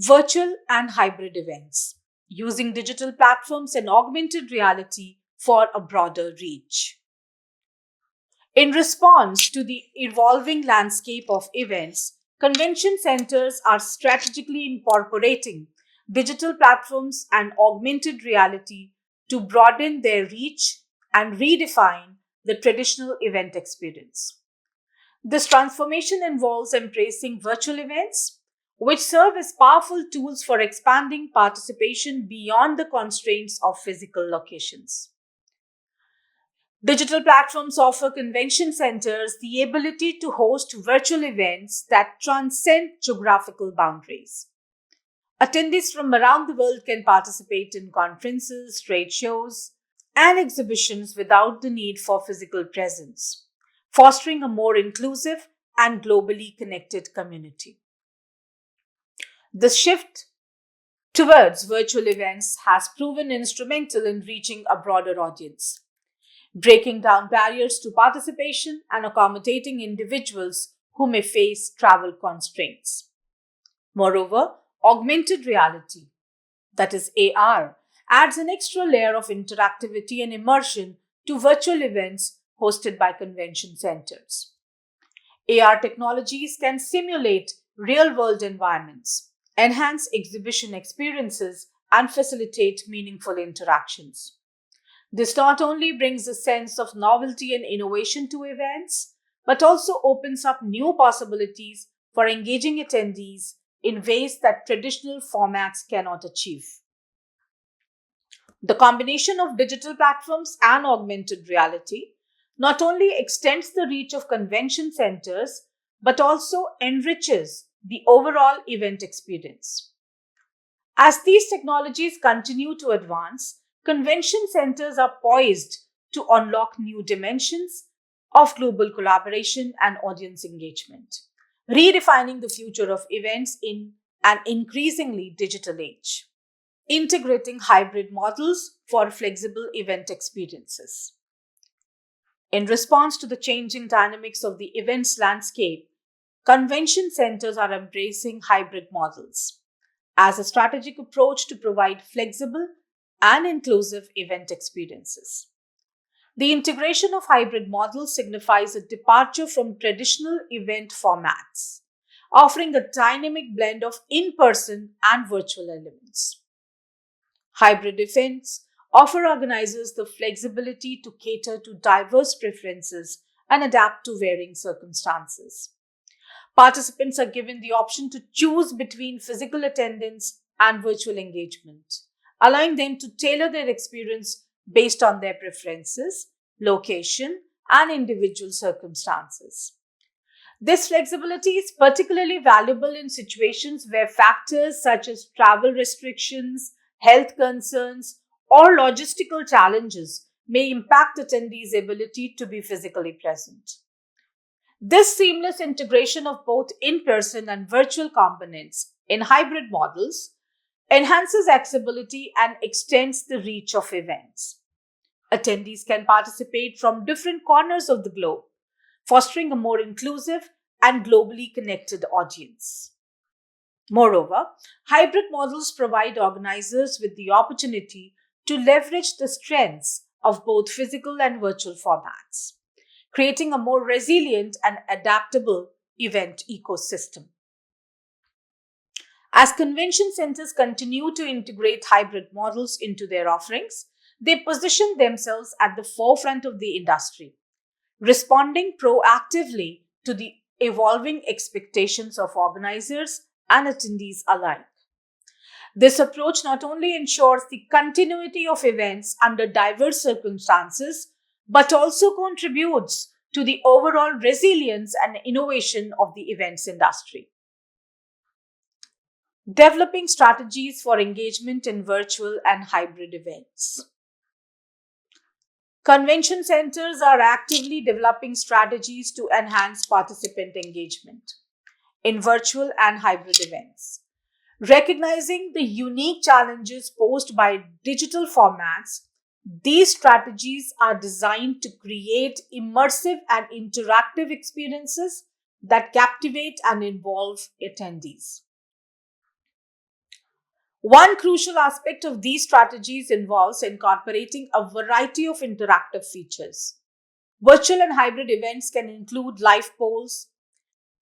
Virtual and hybrid events, using digital platforms and augmented reality for a broader reach. In response to the evolving landscape of events, convention centers are strategically incorporating digital platforms and augmented reality to broaden their reach and redefine the traditional event experience. This transformation involves embracing virtual events, which serve as powerful tools for expanding participation beyond the constraints of physical locations. Digital platforms offer convention centers the ability to host virtual events that transcend geographical boundaries. Attendees from around the world can participate in conferences, trade shows, and exhibitions without the need for physical presence, fostering a more inclusive and globally connected community. The shift towards virtual events has proven instrumental in reaching a broader audience, breaking down barriers to participation and accommodating individuals who may face travel constraints. Moreover, augmented reality, that is AR, adds an extra layer of interactivity and immersion to virtual events hosted by convention centers. AR technologies can simulate real world environments, enhance exhibition experiences, and facilitate meaningful interactions. This not only brings a sense of novelty and innovation to events, but also opens up new possibilities for engaging attendees in ways that traditional formats cannot achieve. The combination of digital platforms and augmented reality not only extends the reach of convention centers, but also enriches the overall event experience. As these technologies continue to advance, convention centers are poised to unlock new dimensions of global collaboration and audience engagement, redefining the future of events in an increasingly digital age. Integrating hybrid models for flexible event experiences. In response to the changing dynamics of the events landscape, convention centers are embracing hybrid models as a strategic approach to provide flexible and inclusive event experiences. The integration of hybrid models signifies a departure from traditional event formats, offering a dynamic blend of in person and virtual elements. Hybrid events offer organizers the flexibility to cater to diverse preferences and adapt to varying circumstances. Participants are given the option to choose between physical attendance and virtual engagement, allowing them to tailor their experience based on their preferences, location, and individual circumstances. This flexibility is particularly valuable in situations where factors such as travel restrictions, health concerns, or logistical challenges may impact attendees' ability to be physically present. This seamless integration of both in person and virtual components in hybrid models enhances accessibility and extends the reach of events. Attendees can participate from different corners of the globe, fostering a more inclusive and globally connected audience. Moreover, hybrid models provide organizers with the opportunity to leverage the strengths of both physical and virtual formats, creating a more resilient and adaptable event ecosystem. As convention centers continue to integrate hybrid models into their offerings, they position themselves at the forefront of the industry, responding proactively to the evolving expectations of organizers and attendees alike. This approach not only ensures the continuity of events under diverse circumstances, but also contributes to the overall resilience and innovation of the events industry. Developing strategies for engagement in virtual and hybrid events. Convention centers are actively developing strategies to enhance participant engagement in virtual and hybrid events. Recognizing the unique challenges posed by digital formats, these strategies are designed to create immersive and interactive experiences that captivate and involve attendees. One crucial aspect of these strategies involves incorporating a variety of interactive features. Virtual and hybrid events can include live polls,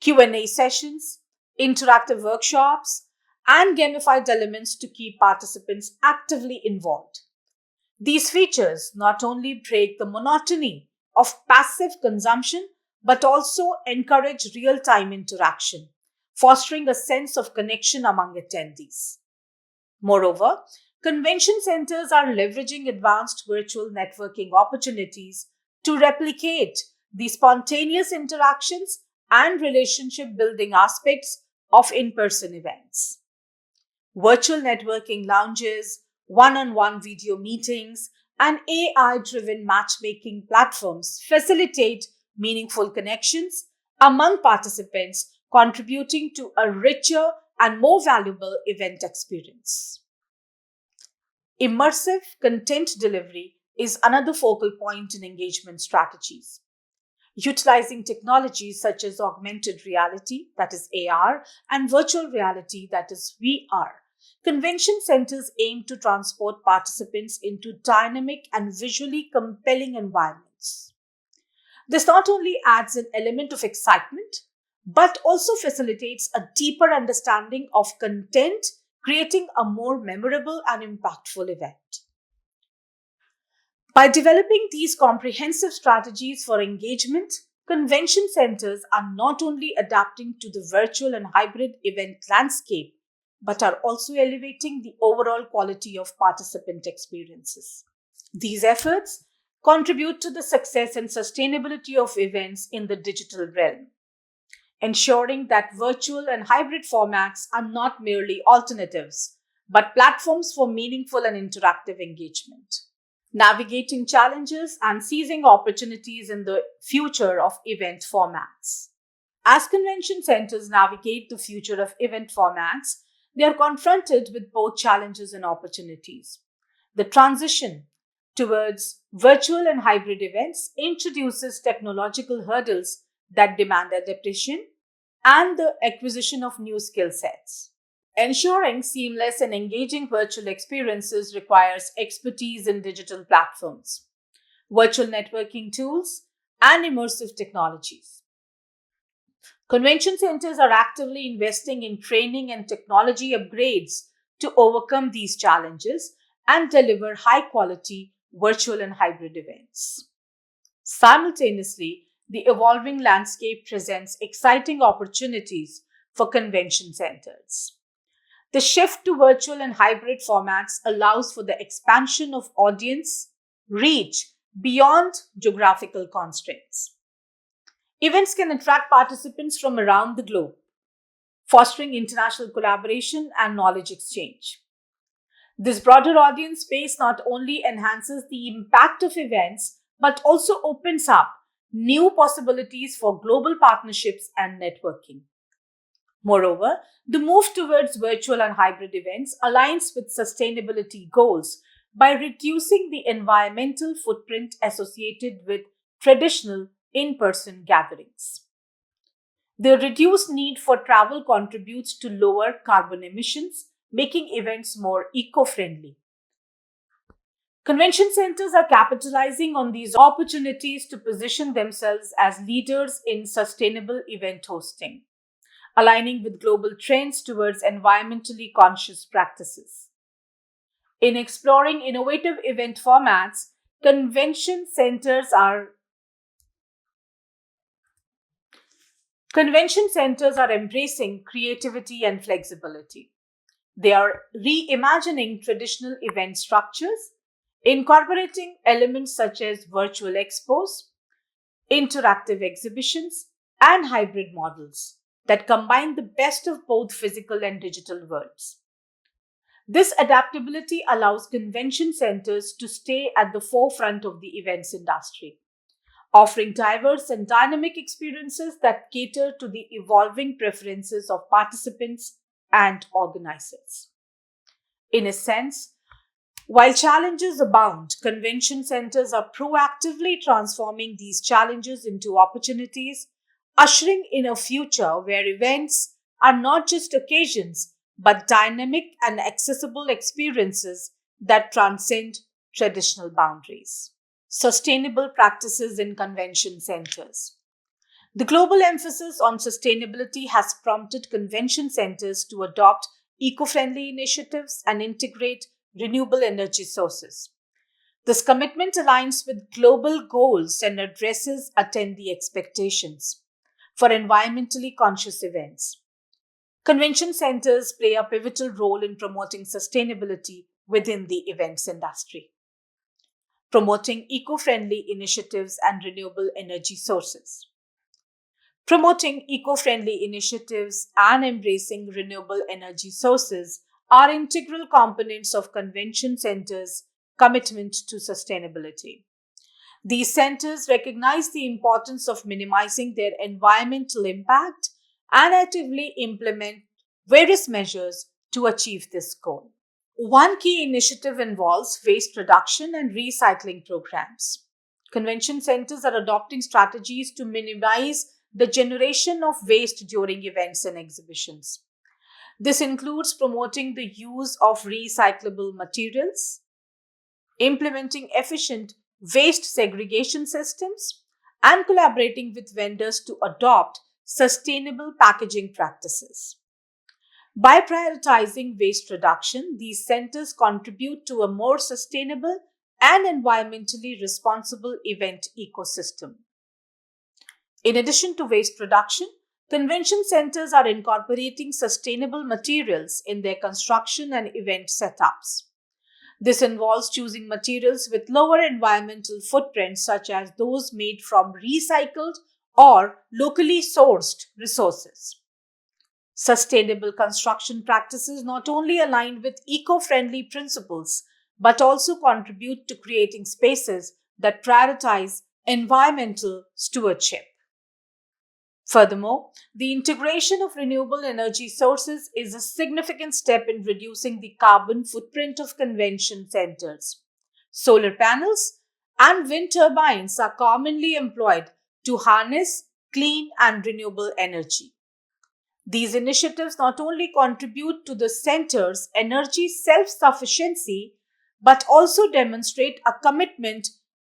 Q&A sessions, interactive workshops, and gamified elements to keep participants actively involved. These features not only break the monotony of passive consumption but also encourage real time interaction, fostering a sense of connection among attendees. Moreover, convention centers are leveraging advanced virtual networking opportunities to replicate the spontaneous interactions and relationship building aspects of in person events. Virtual networking lounges, one on one video meetings, and AI driven matchmaking platforms facilitate meaningful connections among participants, contributing to a richer and more valuable event experience. Immersive content delivery is another focal point in engagement strategies. Utilizing technologies such as augmented reality, that is AR, and virtual reality, that is VR, convention centers aim to transport participants into dynamic and visually compelling environments. This not only adds an element of excitement, but also facilitates a deeper understanding of content, creating a more memorable and impactful event. By developing these comprehensive strategies for engagement, convention centers are not only adapting to the virtual and hybrid event landscape, but are also elevating the overall quality of participant experiences. These efforts contribute to the success and sustainability of events in the digital realm, ensuring that virtual and hybrid formats are not merely alternatives, but platforms for meaningful and interactive engagement. Navigating challenges and seizing opportunities in the future of event formats. As convention centers navigate the future of event formats, they are confronted with both challenges and opportunities. The transition towards virtual and hybrid events introduces technological hurdles that demand adaptation and the acquisition of new skill sets. Ensuring seamless and engaging virtual experiences requires expertise in digital platforms, virtual networking tools, and immersive technologies. Convention centers are actively investing in training and technology upgrades to overcome these challenges and deliver high quality virtual and hybrid events. Simultaneously, the evolving landscape presents exciting opportunities for convention centers. The shift to virtual and hybrid formats allows for the expansion of audience reach beyond geographical constraints. Events can attract participants from around the globe, fostering international collaboration and knowledge exchange. This broader audience space not only enhances the impact of events, but also opens up new possibilities for global partnerships and networking. Moreover, the move towards virtual and hybrid events aligns with sustainability goals by reducing the environmental footprint associated with traditional in person gatherings. The reduced need for travel contributes to lower carbon emissions, making events more eco friendly. Convention centers are capitalizing on these opportunities to position themselves as leaders in sustainable event hosting, aligning with global trends towards environmentally conscious practices. In exploring innovative event formats, convention centers are convention centers are embracing creativity and flexibility. They are reimagining traditional event structures, incorporating elements such as virtual expos, interactive exhibitions, and hybrid models that combine the best of both physical and digital worlds. This adaptability allows convention centers to stay at the forefront of the events industry, offering diverse and dynamic experiences that cater to the evolving preferences of participants and organizers. In a sense, while challenges abound, convention centers are proactively transforming these challenges into opportunities, ushering in a future where events are not just occasions but dynamic and accessible experiences that transcend traditional boundaries. Sustainable practices in convention centers. The global emphasis on sustainability has prompted convention centers to adopt eco friendly initiatives and integrate renewable energy sources. This commitment aligns with global goals and addresses attendee expectations for environmentally conscious events. Convention centers play a pivotal role in promoting sustainability within the events industry, promoting eco friendly initiatives and renewable energy sources. Promoting eco friendly initiatives and embracing renewable energy sources are integral components of convention centers' commitment to sustainability. These centers recognize the importance of minimizing their environmental impact and actively implement various measures to achieve this goal. One key initiative involves waste reduction and recycling programs. Convention centers are adopting strategies to minimize the generation of waste during events and exhibitions. This includes promoting the use of recyclable materials, implementing efficient waste segregation systems, and collaborating with vendors to adopt sustainable packaging practices. By prioritizing waste reduction, these centers contribute to a more sustainable and environmentally responsible event ecosystem. In addition to waste reduction, convention centers are incorporating sustainable materials in their construction and event setups. This involves choosing materials with lower environmental footprints, such as those made from recycled or locally sourced resources. Sustainable construction practices not only align with eco friendly principles but also contribute to creating spaces that prioritize environmental stewardship. Furthermore, the integration of renewable energy sources is a significant step in reducing the carbon footprint of convention centers. Solar panels and wind turbines are commonly employed to harness clean and renewable energy. These initiatives not only contribute to the center's energy self sufficiency, but also demonstrate a commitment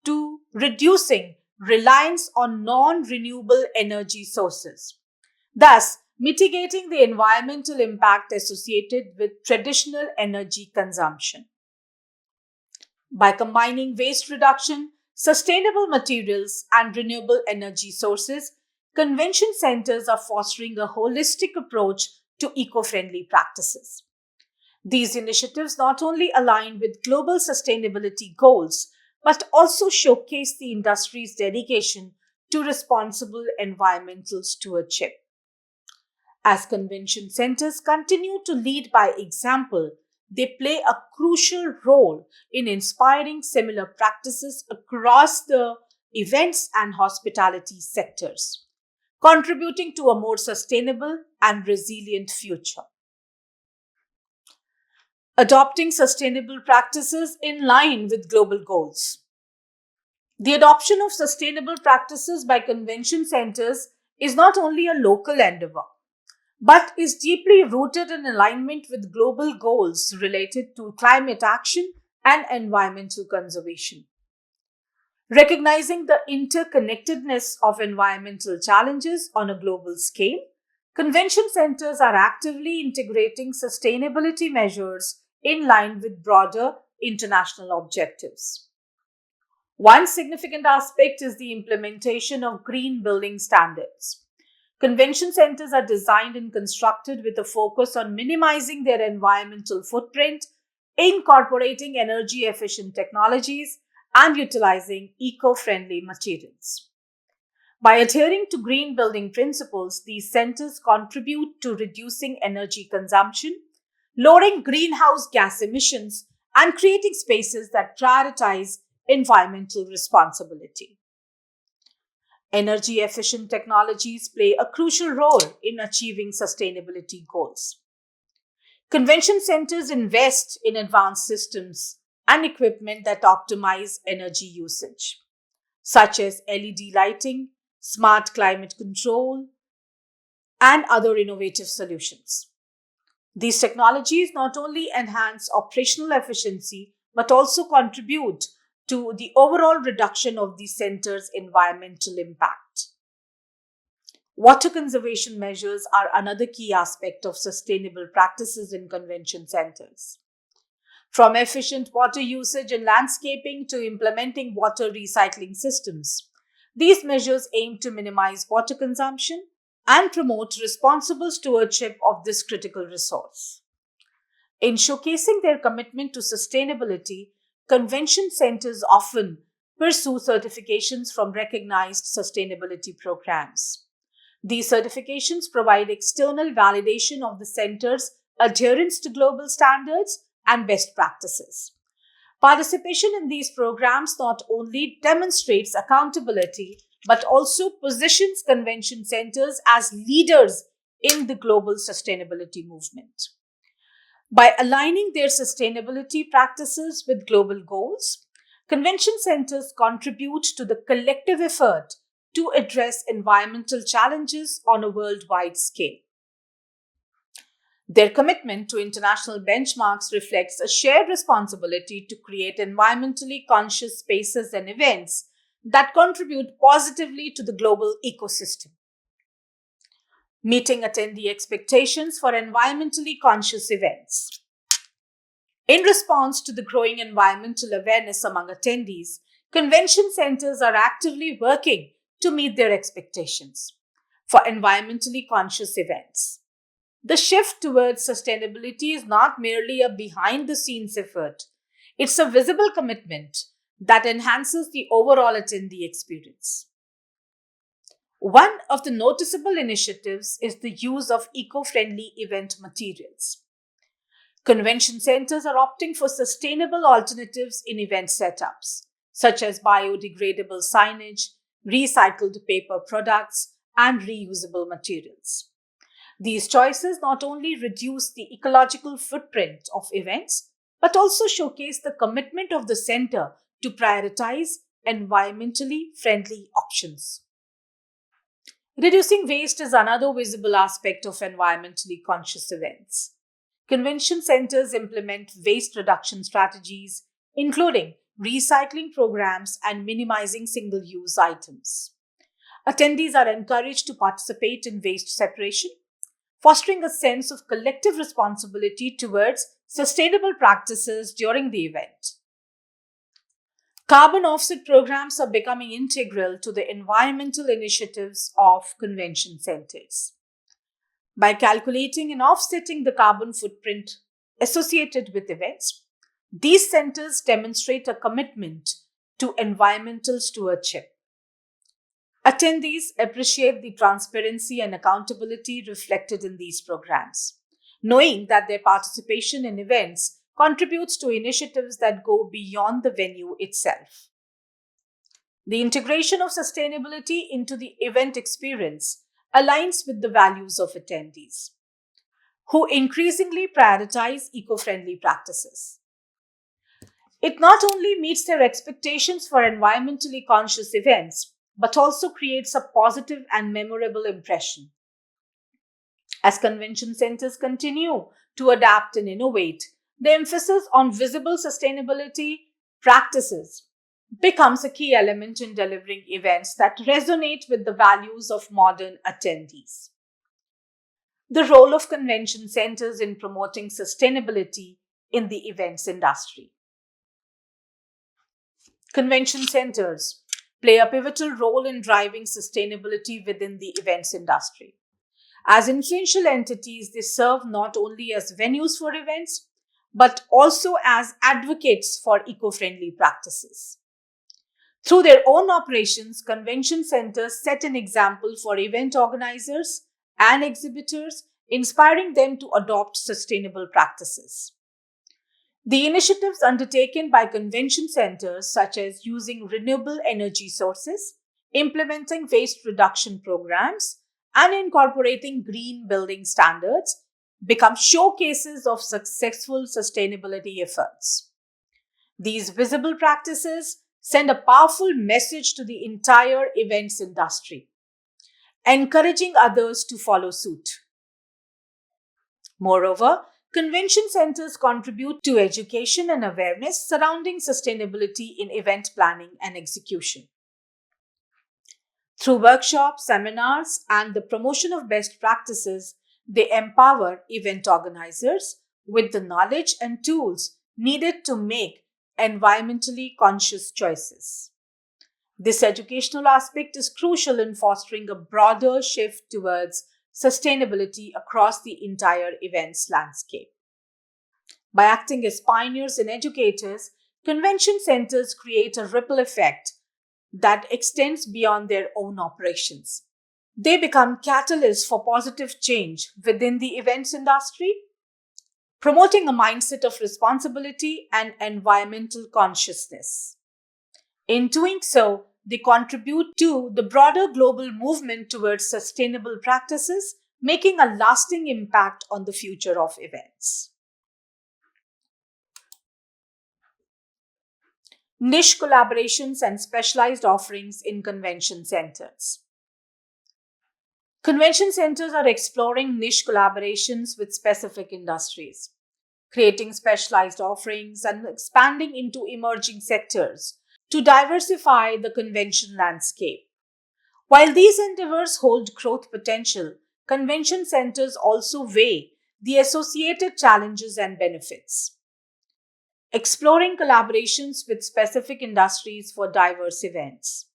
to reducing reliance on non renewable energy sources, thus, mitigating the environmental impact associated with traditional energy consumption. By combining waste reduction, sustainable materials, and renewable energy sources, convention centers are fostering a holistic approach to eco friendly practices. These initiatives not only align with global sustainability goals, but also showcase the industry's dedication to responsible environmental stewardship. As convention centers continue to lead by example, they play a crucial role in inspiring similar practices across the events and hospitality sectors, contributing to a more sustainable and resilient future. Adopting sustainable practices in line with global goals. The adoption of sustainable practices by convention centers is not only a local endeavor, but is deeply rooted in alignment with global goals related to climate action and environmental conservation. Recognizing the interconnectedness of environmental challenges on a global scale, convention centers are actively integrating sustainability measures in line with broader international objectives. One significant aspect is the implementation of green building standards. Convention centers are designed and constructed with a focus on minimizing their environmental footprint, incorporating energy efficient technologies, and utilizing eco friendly materials. By adhering to green building principles, these centers contribute to reducing energy consumption, lowering greenhouse gas emissions, and creating spaces that prioritize environmental responsibility. Energy efficient technologies play a crucial role in achieving sustainability goals. Convention centers invest in advanced systems and equipment that optimize energy usage, such as LED lighting, smart climate control, and other innovative solutions. These technologies not only enhance operational efficiency but also contribute to the overall reduction of the center's environmental impact. Water conservation measures are another key aspect of sustainable practices in convention centers. From efficient water usage and landscaping to implementing water recycling systems, these measures aim to minimize water consumption and promote responsible stewardship of this critical resource. In showcasing their commitment to sustainability, convention centers often pursue certifications from recognized sustainability programs. These certifications provide external validation of the center's adherence to global standards and best practices. Participation in these programs not only demonstrates accountability but also positions convention centers as leaders in the global sustainability movement. By aligning their sustainability practices with global goals, convention centers contribute to the collective effort to address environmental challenges on a worldwide scale. Their commitment to international benchmarks reflects a shared responsibility to create environmentally conscious spaces and events that contribute positively to the global ecosystem. Meeting attendee expectations for environmentally conscious events. In response to the growing environmental awareness among attendees, convention centers are actively working to meet their expectations for environmentally conscious events. The shift towards sustainability is not merely a behind the scenes effort, it's a visible commitment that enhances the overall attendee experience. One of the noticeable initiatives is the use of eco friendly event materials. Convention centers are opting for sustainable alternatives in event setups, such as biodegradable signage, recycled paper products, and reusable materials. These choices not only reduce the ecological footprint of events, but also showcase the commitment of the center to prioritize environmentally friendly options. Reducing waste is another visible aspect of environmentally conscious events. Convention centers implement waste reduction strategies, including recycling programs and minimizing single use items. Attendees are encouraged to participate in waste separation, fostering a sense of collective responsibility towards sustainable practices during the event. Carbon offset programs are becoming integral to the environmental initiatives of convention centers. By calculating and offsetting the carbon footprint associated with events, these centers demonstrate a commitment to environmental stewardship. Attendees appreciate the transparency and accountability reflected in these programs, knowing that their participation in events contributes to initiatives that go beyond the venue itself. The integration of sustainability into the event experience aligns with the values of attendees, who increasingly prioritize eco friendly practices. It not only meets their expectations for environmentally conscious events, but also creates a positive and memorable impression. As convention centers continue to adapt and innovate, the emphasis on visible sustainability practices becomes a key element in delivering events that resonate with the values of modern attendees. The role of convention centers in promoting sustainability in the events industry. Convention centers play a pivotal role in driving sustainability within the events industry. As influential entities, they serve not only as venues for events, but also as advocates for eco friendly practices. Through their own operations, convention centers set an example for event organizers and exhibitors, inspiring them to adopt sustainable practices. The initiatives undertaken by convention centers, such as using renewable energy sources, implementing waste reduction programs, and incorporating green building standards, become showcases of successful sustainability efforts. These visible practices send a powerful message to the entire events industry, encouraging others to follow suit. Moreover, convention centers contribute to education and awareness surrounding sustainability in event planning and execution. Through workshops, seminars, and the promotion of best practices, they empower event organizers with the knowledge and tools needed to make environmentally conscious choices. This educational aspect is crucial in fostering a broader shift towards sustainability across the entire events landscape. By acting as pioneers and educators, convention centers create a ripple effect that extends beyond their own operations. They become catalysts for positive change within the events industry, promoting a mindset of responsibility and environmental consciousness. In doing so, they contribute to the broader global movement towards sustainable practices, making a lasting impact on the future of events. Niche collaborations and specialized offerings in convention centers. Convention centers are exploring niche collaborations with specific industries, creating specialized offerings and expanding into emerging sectors to diversify the convention landscape. While these endeavors hold growth potential, convention centers also weigh the associated challenges and benefits. Exploring collaborations with specific industries for diverse events.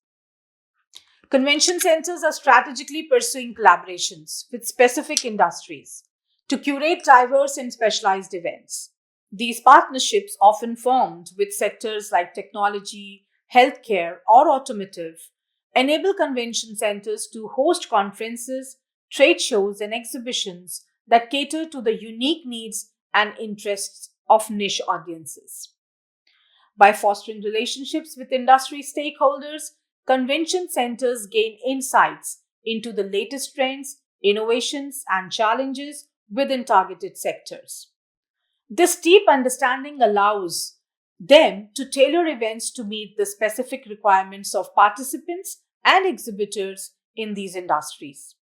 Convention centers are strategically pursuing collaborations with specific industries to curate diverse and specialized events. These partnerships, often formed with sectors like technology, healthcare, or automotive, enable convention centers to host conferences, trade shows, and exhibitions that cater to the unique needs and interests of niche audiences. By fostering relationships with industry stakeholders, convention centers gain insights into the latest trends, innovations, and challenges within targeted sectors. This deep understanding allows them to tailor events to meet the specific requirements of participants and exhibitors in these industries.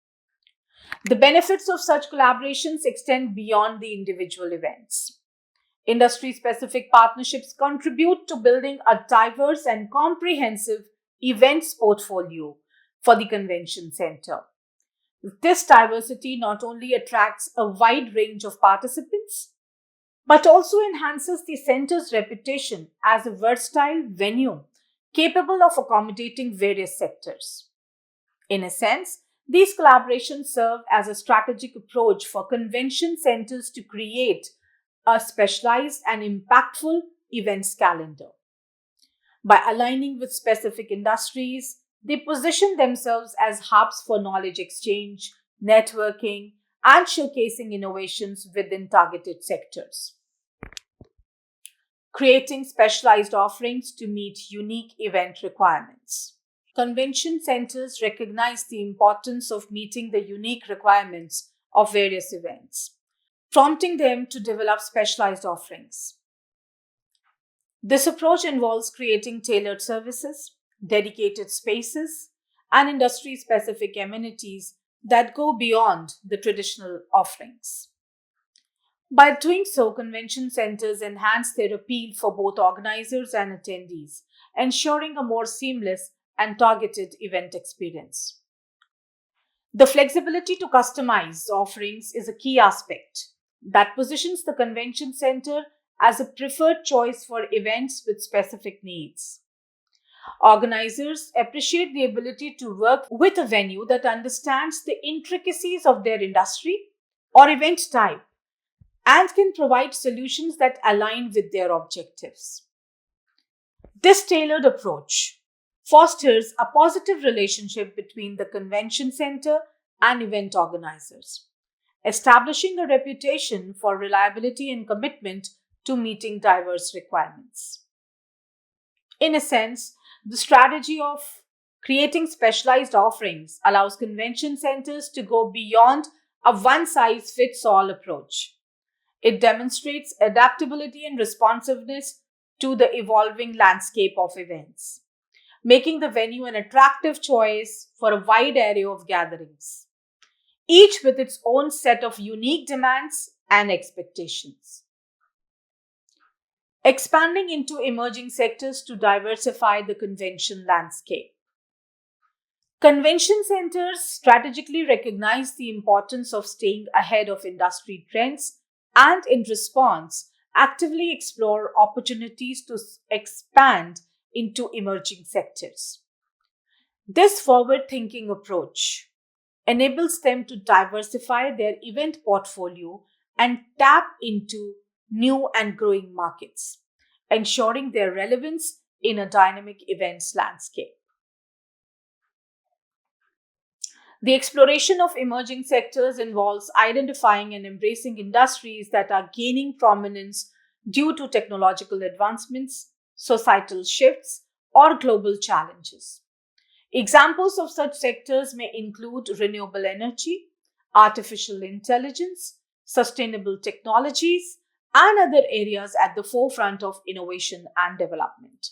The benefits of such collaborations extend beyond the individual events. Industry specific partnerships contribute to building a diverse and comprehensive events portfolio for the convention center. This diversity not only attracts a wide range of participants, but also enhances the center's reputation as a versatile venue capable of accommodating various sectors. In a sense, these collaborations serve as a strategic approach for convention centers to create a specialized and impactful events calendar. By aligning with specific industries, they position themselves as hubs for knowledge exchange, networking, and showcasing innovations within targeted sectors. Creating specialized offerings to meet unique event requirements. Convention centers recognize the importance of meeting the unique requirements of various events, prompting them to develop specialized offerings. This approach involves creating tailored services, dedicated spaces, and industry specific amenities that go beyond the traditional offerings. By doing so, convention centers enhance their appeal for both organizers and attendees, ensuring a more seamless and targeted event experience. The flexibility to customize offerings is a key aspect that positions the convention center as a preferred choice for events with specific needs. Organizers appreciate the ability to work with a venue that understands the intricacies of their industry or event type and can provide solutions that align with their objectives. This tailored approach fosters a positive relationship between the convention center and event organizers, establishing a reputation for reliability and commitment to meeting diverse requirements. In a sense, the strategy of creating specialized offerings allows convention centers to go beyond a one size fits all approach. It demonstrates adaptability and responsiveness to the evolving landscape of events, making the venue an attractive choice for a wide array of gatherings, each with its own set of unique demands and expectations. Expanding into emerging sectors to diversify the convention landscape. Convention centers strategically recognize the importance of staying ahead of industry trends and, in response, actively explore opportunities to expand into emerging sectors. This forward thinking approach enables them to diversify their event portfolio and tap into new and growing markets, ensuring their relevance in a dynamic events landscape. The exploration of emerging sectors involves identifying and embracing industries that are gaining prominence due to technological advancements, societal shifts, or global challenges. Examples of such sectors may include renewable energy, artificial intelligence, sustainable technologies, and other areas at the forefront of innovation and development.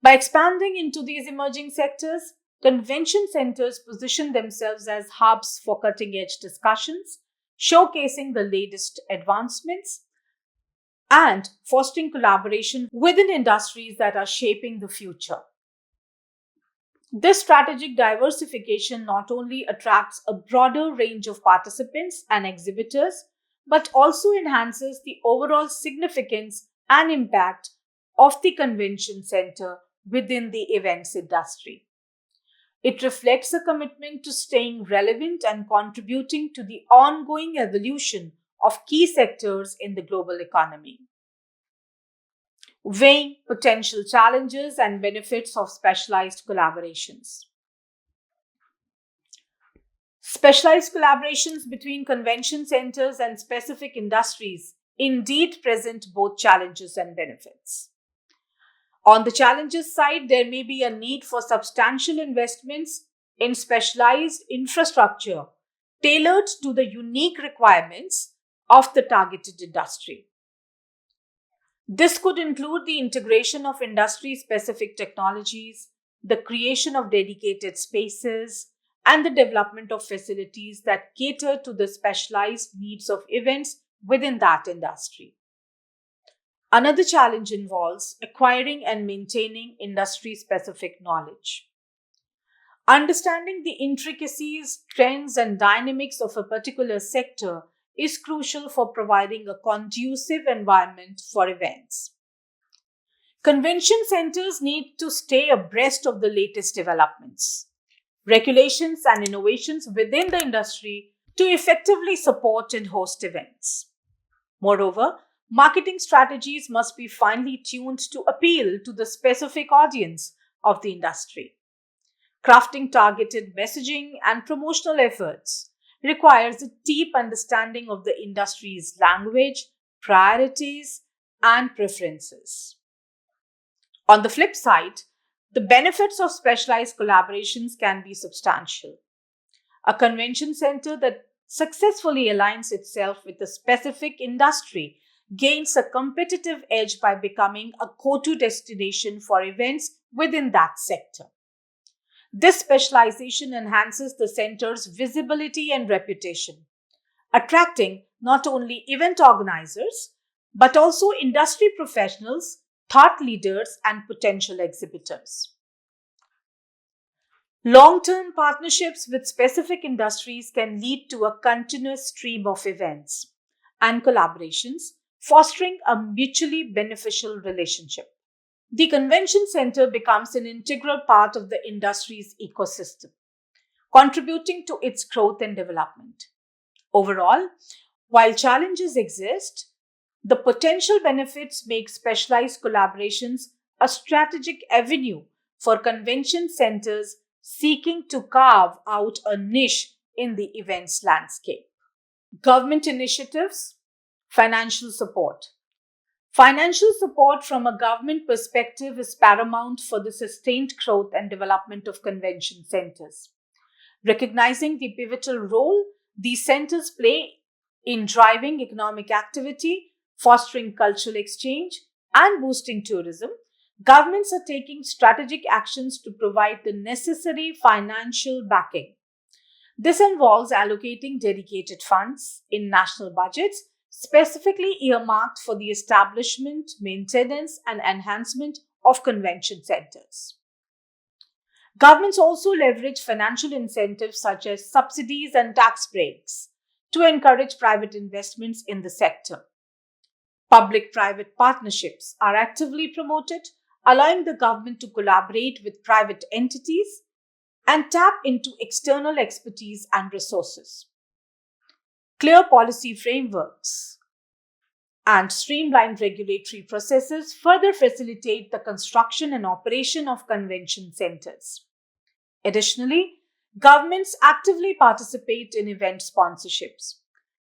By expanding into these emerging sectors, convention centers position themselves as hubs for cutting edge discussions, showcasing the latest advancements and fostering collaboration within industries that are shaping the future. This strategic diversification not only attracts a broader range of participants and exhibitors, but also enhances the overall significance and impact of the convention center within the events industry. It reflects a commitment to staying relevant and contributing to the ongoing evolution of key sectors in the global economy. Weighing potential challenges and benefits of specialized collaborations. Specialized collaborations between convention centers and specific industries indeed present both challenges and benefits. On the challenges side, there may be a need for substantial investments in specialized infrastructure tailored to the unique requirements of the targeted industry. This could include the integration of industry specific technologies, the creation of dedicated spaces, and the development of facilities that cater to the specialized needs of events within that industry. Another challenge involves acquiring and maintaining industry specific knowledge. Understanding the intricacies, trends, and dynamics of a particular sector is crucial for providing a conducive environment for events. Convention centers need to stay abreast of the latest developments, regulations, and innovations within the industry to effectively support and host events. Moreover, marketing strategies must be finely tuned to appeal to the specific audience of the industry. Crafting targeted messaging and promotional efforts requires a deep understanding of the industry's language, priorities, and preferences. On the flip side, the benefits of specialized collaborations can be substantial. A convention center that successfully aligns itself with a specific industry gains a competitive edge by becoming a go-to destination for events within that sector. This specialization enhances the center's visibility and reputation, attracting not only event organizers, but also industry professionals, thought leaders, and potential exhibitors. Long term partnerships with specific industries can lead to a continuous stream of events and collaborations, fostering a mutually beneficial relationship. The convention center becomes an integral part of the industry's ecosystem, contributing to its growth and development. Overall, while challenges exist, the potential benefits make specialized collaborations a strategic avenue for convention centers seeking to carve out a niche in the events landscape. Government initiatives, financial support. Financial support from a government perspective is paramount for the sustained growth and development of convention centers. Recognizing the pivotal role these centers play in driving economic activity, fostering cultural exchange, and boosting tourism, governments are taking strategic actions to provide the necessary financial backing. This involves allocating dedicated funds in national budgets specifically earmarked for the establishment, maintenance, and enhancement of convention centers. Governments also leverage financial incentives such as subsidies and tax breaks to encourage private investments in the sector. Public private partnerships are actively promoted, allowing the government to collaborate with private entities and tap into external expertise and resources. Clear policy frameworks and streamlined regulatory processes further facilitate the construction and operation of convention centers. Additionally, governments actively participate in event sponsorships,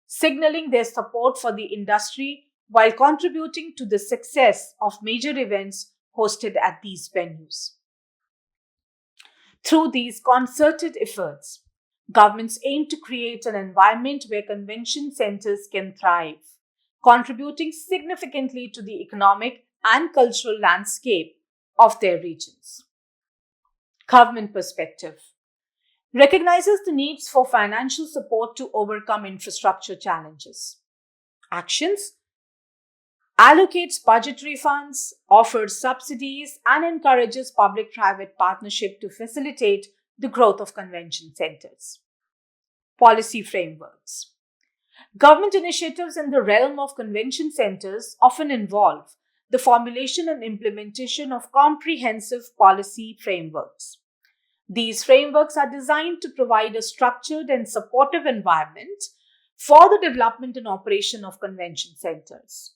signaling their support for the industry while contributing to the success of major events hosted at these venues. Through these concerted efforts, governments aim to create an environment where convention centers can thrive, contributing significantly to the economic and cultural landscape of their regions. Government perspective recognizes the needs for financial support to overcome infrastructure challenges. Actions allocates budgetary funds, offers subsidies, and encourages public private partnership to facilitate the growth of convention centers. Policy frameworks. Government initiatives in the realm of convention centers often involve the formulation and implementation of comprehensive policy frameworks. These frameworks are designed to provide a structured and supportive environment for the development and operation of convention centers.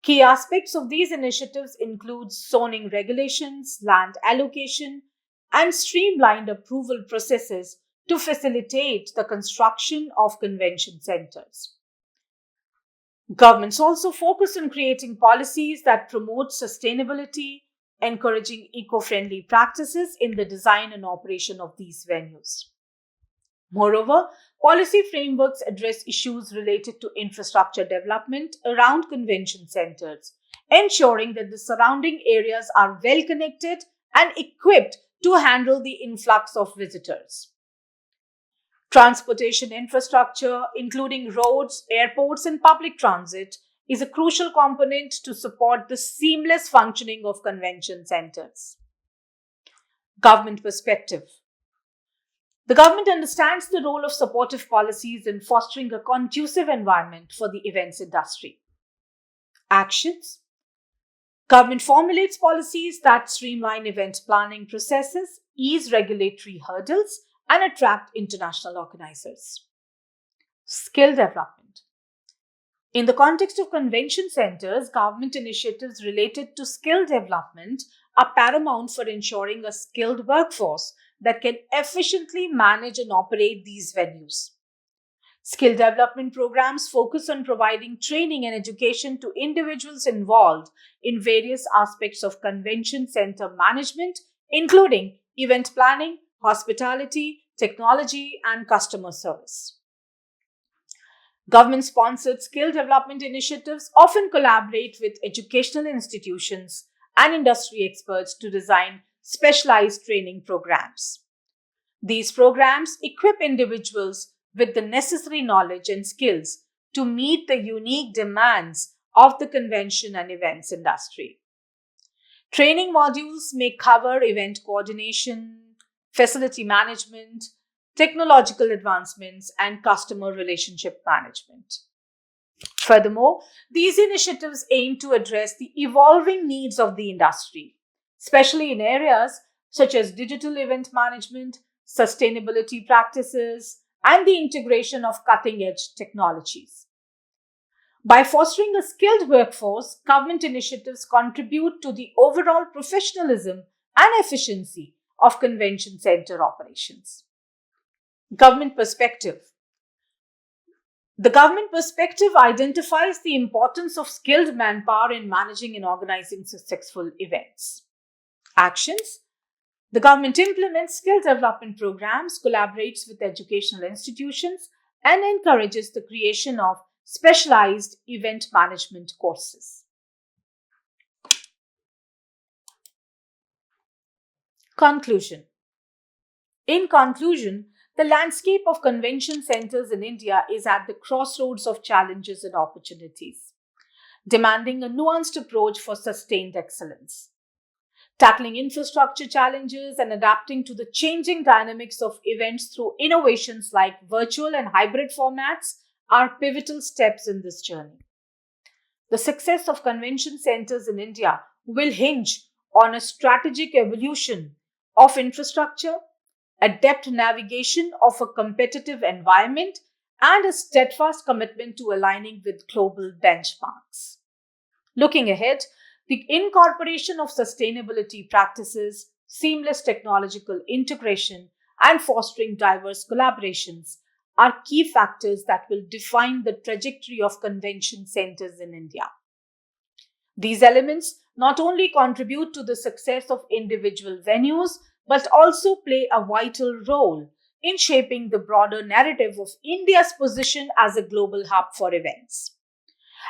Key aspects of these initiatives include zoning regulations, land allocation, and streamlined approval processes to facilitate the construction of convention centers. Governments also focus on creating policies that promote sustainability, encouraging eco-friendly practices in the design and operation of these venues. Moreover, policy frameworks address issues related to infrastructure development around convention centers, ensuring that the surrounding areas are well connected and equipped to handle the influx of visitors. Transportation infrastructure, including roads, airports, and public transit, is a crucial component to support the seamless functioning of convention centers. Government perspective. The government understands the role of supportive policies in fostering a conducive environment for the events industry. Actions. Government formulates policies that streamline event planning processes, ease regulatory hurdles, and attract international organizers. Skill development. In the context of convention centers, government initiatives related to skill development are paramount for ensuring a skilled workforce that can efficiently manage and operate these venues. Skill development programs focus on providing training and education to individuals involved in various aspects of convention center management, including event planning, hospitality, technology, and customer service. Government-sponsored skill development initiatives often collaborate with educational institutions and industry experts to design specialized training programs. These programs equip individuals with the necessary knowledge and skills to meet the unique demands of the convention and events industry. Training modules may cover event coordination, facility management, technological advancements, and customer relationship management. Furthermore, these initiatives aim to address the evolving needs of the industry, especially in areas such as digital event management, sustainability practices, and the integration of cutting-edge technologies. By fostering a skilled workforce, government initiatives contribute to the overall professionalism and efficiency of convention center operations. Government perspective. The government perspective identifies the importance of skilled manpower in managing and organizing successful events. Actions. The government implements skill development programs, collaborates with educational institutions, and encourages the creation of specialized event management courses. Conclusion. In conclusion, The landscape of convention centers in India is at the crossroads of challenges and opportunities, demanding a nuanced approach for sustained excellence. Tackling infrastructure challenges and adapting to the changing dynamics of events through innovations like virtual and hybrid formats are pivotal steps in this journey. The success of convention centers in India will hinge on a strategic evolution of infrastructure, adept navigation of a competitive environment, and a steadfast commitment to aligning with global benchmarks. Looking ahead, the incorporation of sustainability practices, seamless technological integration, and fostering diverse collaborations are key factors that will define the trajectory of convention centers in India. These elements not only contribute to the success of individual venues, but also play a vital role in shaping the broader narrative of India's position as a global hub for events.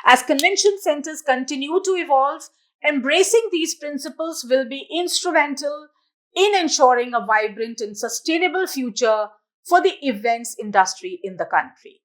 As convention centers continue to evolve, embracing these principles will be instrumental in ensuring a vibrant and sustainable future for the events industry in the country.